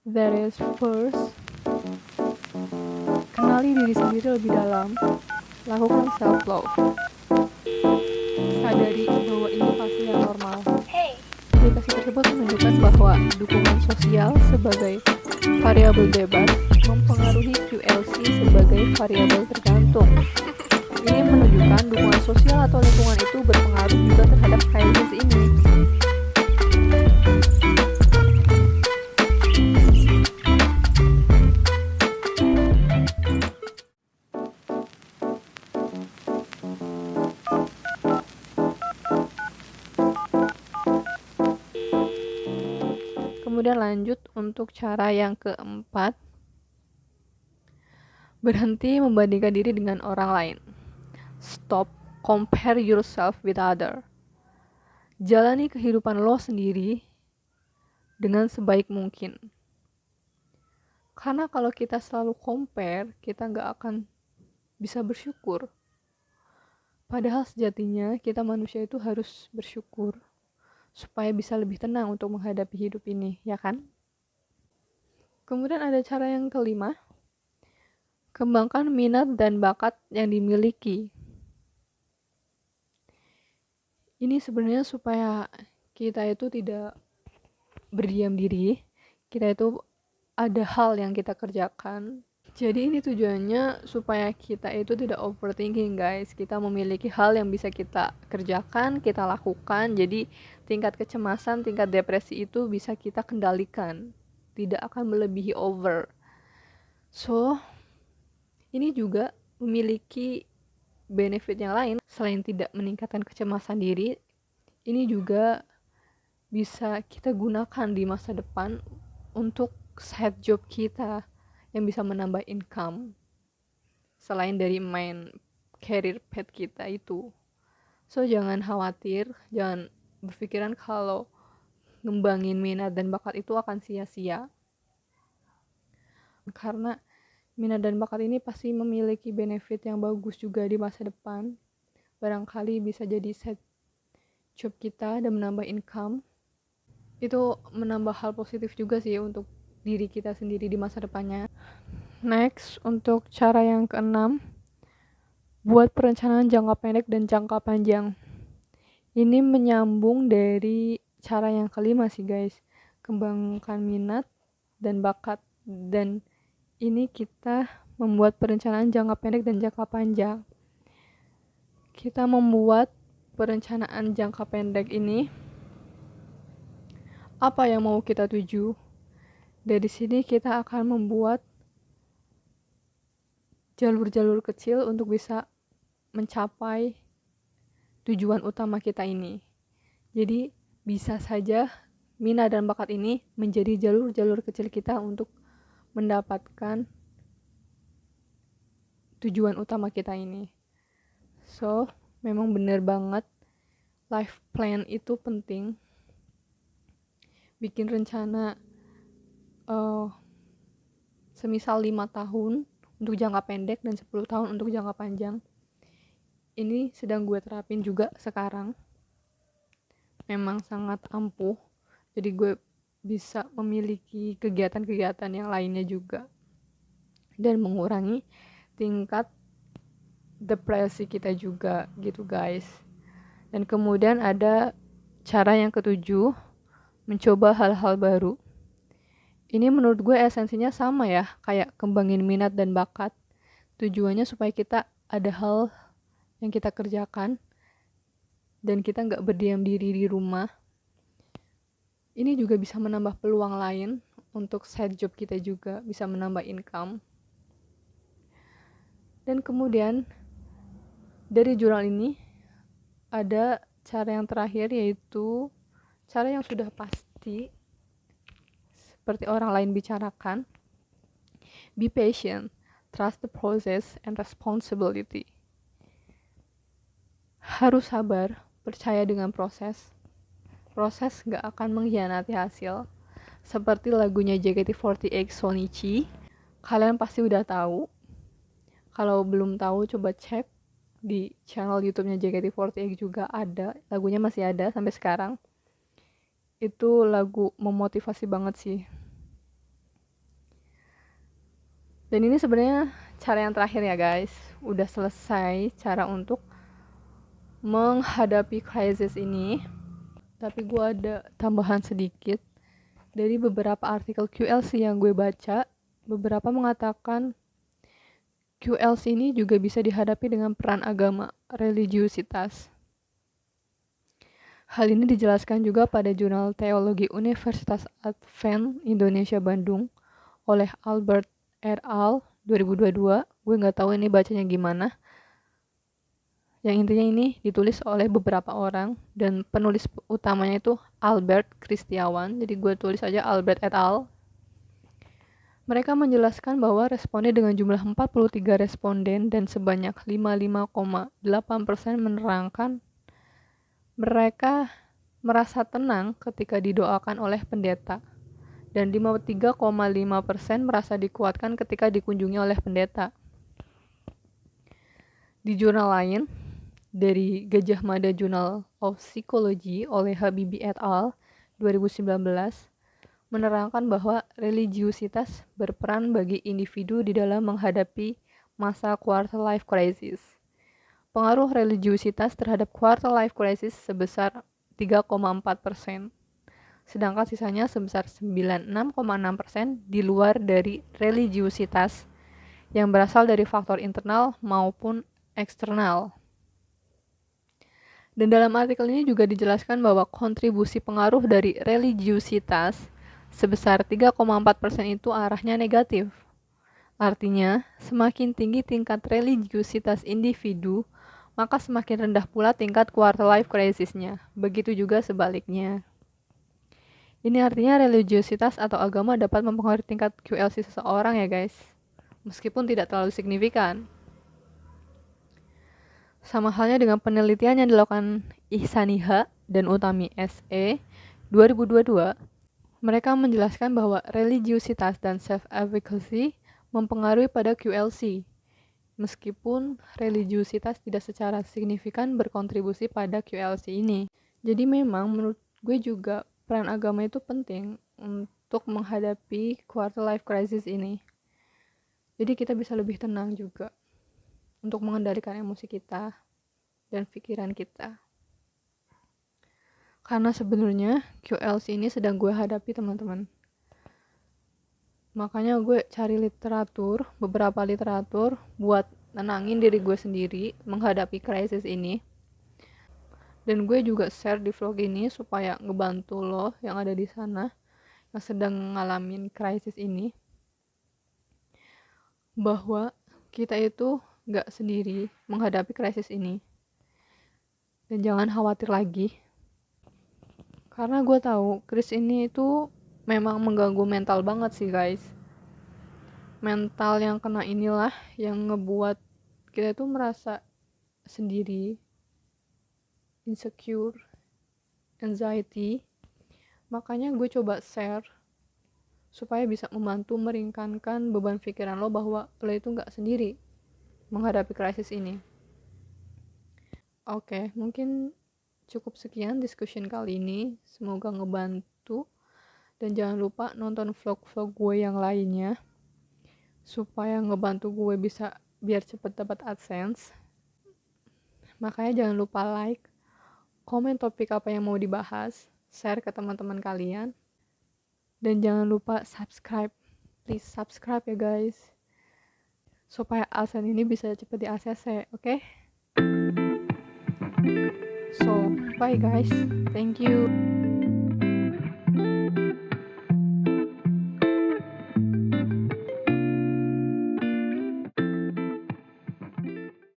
That is first, kenali diri sendiri lebih dalam, lakukan self-love. Sadari bahwa ini fase yang normal. Aplikasi tersebut menunjukkan bahwa dukungan sosial sebagai variabel bebas mempengaruhi QLC sebagai variabel tergantung. Ini menunjukkan dukungan sosial atau lingkungan itu berpengaruh juga terhadap krisis ini. Kemudian lanjut untuk cara yang keempat, berhenti membandingkan diri dengan orang lain. Stop compare yourself with other. Jalani kehidupan lo sendiri dengan sebaik mungkin. Karena kalau kita selalu compare, kita nggak akan bisa bersyukur. Padahal sejatinya kita manusia itu harus bersyukur supaya bisa lebih tenang untuk menghadapi hidup ini, ya kan? Kemudian ada cara yang kelima, kembangkan minat dan bakat yang dimiliki. Ini sebenarnya supaya kita itu tidak berdiam diri, kita itu ada hal yang kita kerjakan. Jadi ini tujuannya supaya kita itu tidak overthinking, guys. Kita memiliki hal yang bisa kita kerjakan, kita lakukan. Jadi tingkat kecemasan, tingkat depresi itu bisa kita kendalikan. Tidak akan melebihi over. So, ini juga memiliki benefit yang lain. Selain tidak meningkatkan kecemasan diri, ini juga bisa kita gunakan di masa depan untuk side job kita yang bisa menambah income selain dari main career path kita itu. So jangan khawatir, jangan berpikiran kalau ngembangin minat dan bakat itu akan sia-sia, karena minat dan bakat ini pasti memiliki benefit yang bagus juga di masa depan. Barangkali bisa jadi side job kita dan menambah income. Itu menambah hal positif juga sih untuk diri kita sendiri di masa depannya. Next, untuk cara yang keenam, buat perencanaan jangka pendek dan jangka panjang. Ini menyambung dari cara yang kelima sih guys, kembangkan minat dan bakat. Dan ini kita membuat perencanaan jangka pendek dan jangka panjang. Kita membuat perencanaan jangka pendek ini, apa yang mau kita tuju. Dari sini kita akan membuat jalur-jalur kecil untuk bisa mencapai tujuan utama kita ini. Jadi bisa saja minat dan bakat ini menjadi jalur-jalur kecil kita untuk mendapatkan tujuan utama kita ini. So, memang benar banget life plan itu penting. Bikin rencana semisal 5 tahun untuk jangka pendek dan 10 tahun untuk jangka panjang. Ini sedang gue terapin juga sekarang. Memang sangat ampuh. Jadi gue bisa memiliki kegiatan-kegiatan yang lainnya juga. Dan mengurangi tingkat depresi kita juga gitu guys. Dan kemudian ada cara yang ketujuh, mencoba hal-hal baru. Ini menurut gue esensinya sama ya, kayak kembangin minat dan bakat. Tujuannya supaya kita ada hal yang kita kerjakan dan kita nggak berdiam diri di rumah. Ini juga bisa menambah peluang lain untuk side job kita juga, bisa menambah income. Dan kemudian dari jurnal ini ada cara yang terakhir, yaitu cara yang sudah pasti seperti orang lain bicarakan. Be patient, trust the process and responsibility. Harus sabar, percaya dengan proses. Proses gak akan mengkhianati hasil. Seperti lagunya JKT48 Shonichi, kalian pasti udah tahu. Kalau belum tahu coba cek di channel YouTube-nya JKT48 juga ada, lagunya masih ada sampai sekarang. Itu lagu memotivasi banget sih. Dan ini sebenarnya cara yang terakhir ya guys. Udah selesai cara untuk menghadapi krisis ini. Tapi gue ada tambahan sedikit. Dari beberapa artikel QLC yang gue baca, beberapa mengatakan QLC ini juga bisa dihadapi dengan peran agama, religiusitas. Hal ini dijelaskan juga pada jurnal Teologi Universitas Advent Indonesia Bandung oleh Albert et al. 2022. Gue nggak tahu ini bacanya gimana. Yang intinya ini ditulis oleh beberapa orang dan penulis utamanya itu Albert Kristiawan. Jadi gue tulis aja Albert et al. Mereka menjelaskan bahwa responden dengan jumlah 43 responden dan sebanyak 55,8% menerangkan mereka merasa tenang ketika didoakan oleh pendeta, dan 53,5% merasa dikuatkan ketika dikunjungi oleh pendeta. Di jurnal lain, dari Gajah Mada Journal of Psychology oleh Habibi et al. 2019, menerangkan bahwa religiusitas berperan bagi individu di dalam menghadapi masa quarter life crisis. Pengaruh religiusitas terhadap quarter life crisis sebesar 3,4%, sedangkan sisanya sebesar 96,6% di luar dari religiusitas yang berasal dari faktor internal maupun eksternal. Dan dalam artikel ini juga dijelaskan bahwa kontribusi pengaruh dari religiusitas sebesar 3,4% itu arahnya negatif. Artinya, semakin tinggi tingkat religiusitas individu, maka semakin rendah pula tingkat quarter life crisis-nya. Begitu juga sebaliknya. Ini artinya religiusitas atau agama dapat mempengaruhi tingkat QLC seseorang ya guys, meskipun tidak terlalu signifikan. Sama halnya dengan penelitian yang dilakukan Ihsaniha dan Utami SE 2022, mereka menjelaskan bahwa religiusitas dan self-efficacy mempengaruhi pada QLC, meskipun religiusitas tidak secara signifikan berkontribusi pada QLC ini. Jadi memang menurut gue juga peran agama itu penting untuk menghadapi quarter life crisis ini. Jadi kita bisa lebih tenang juga untuk mengendalikan emosi kita dan pikiran kita. Karena sebenarnya QLC ini sedang gue hadapi teman-teman. Makanya gue cari beberapa literatur buat nenangin diri gue sendiri menghadapi krisis ini. Dan gue juga share di vlog ini supaya ngebantu lo yang ada di sana yang sedang ngalamin krisis ini, bahwa kita itu gak sendiri menghadapi krisis ini. Dan jangan khawatir lagi. Karena gue tahu krisis ini itu memang mengganggu mental banget sih guys. Mental yang kena inilah yang ngebuat kita itu merasa sendiri, insecure, anxiety. Makanya gue coba share supaya bisa membantu meringankan beban pikiran lo bahwa lo itu gak sendiri menghadapi krisis ini. Oke, mungkin cukup sekian discussion kali ini. Semoga ngebantu. Dan jangan lupa nonton vlog-vlog gue yang lainnya supaya ngebantu gue bisa biar cepet dapat AdSense. Makanya jangan lupa like, komen topik apa yang mau dibahas, share ke teman-teman kalian. Dan jangan lupa subscribe. Please subscribe ya guys. Supaya AdSense ini bisa cepet di ACC, oke? So, bye guys. Thank you.